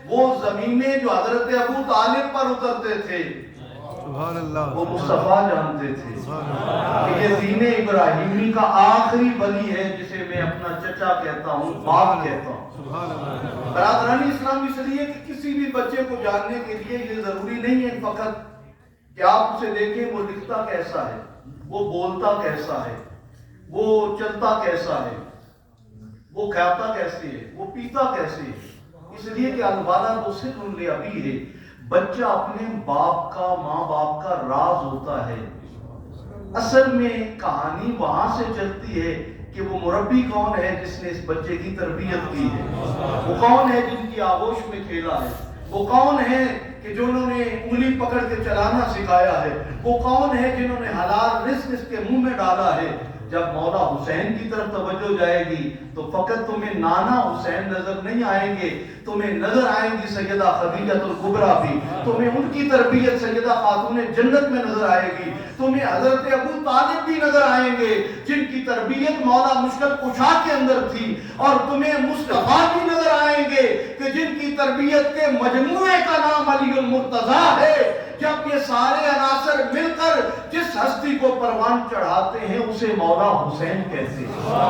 وہ زمینیں جو حضرت ابو طالب پر اترتے تھے سبحان اللہ، وہ مصطفیٰ جانتے تھے کہ یہ دین ابراہیمی کا آخری ولی ہے جسے میں اپنا چچا کہتا ہوں، باپ کہتا ہوں۔ سبحان اللہ، برادران اسلام، اس لیے کہ کسی بھی بچے کو جاننے کے لیے یہ ضروری نہیں ہے فقط کہ آپ اسے دیکھیں وہ لکھتا کیسا ہے، وہ بولتا کیسا ہے، وہ چلتا کیسا ہے، وہ کھاتا کیسے ہے، وہ پیتا کیسے ہے۔ اس لیے کہ الوالد تو سر لابی ہے، بچہ اپنے باپ کا، ماں باپ کا راز ہوتا ہے۔ اصل میں کہانی وہاں سے چلتی ہے کہ وہ مربی کون ہے جس نے اس بچے کی تربیت کی ہے، وہ کون ہے جن کی آغوش میں کھیلا ہے، وہ کون ہے کہ جنہوں نے انگلی پکڑ کے چلانا سکھایا ہے، وہ کون ہے جنہوں نے حلال رزق اس کے منہ میں ڈالا ہے۔ جب مولا حسین کی طرف توجہ جائے گی تو فقط تمہیں نانا حسین نظر نہیں آئیں گے، تمہیں نظر آئیں گی سیدہ خدیجہ الکبریٰ بھی، تمہیں ان کی تربیت سیدہ خاتون جنت میں نظر آئے گی، تمہیں حضرت ابو طالب بھی نظر آئیں گے جن کی تربیت مولا مشکل کشا کے اندر تھی، اور تمہیں مصطفیٰ بھی نظر آئیں گے کہ جن کی تربیت کے مجموعے کا نام علی المرتضیٰ ہے۔ جب یہ سارے عناصر مل کر جس ہستی کو پروان چڑھاتے ہیں اسے مولا حسین کہتے ہیں۔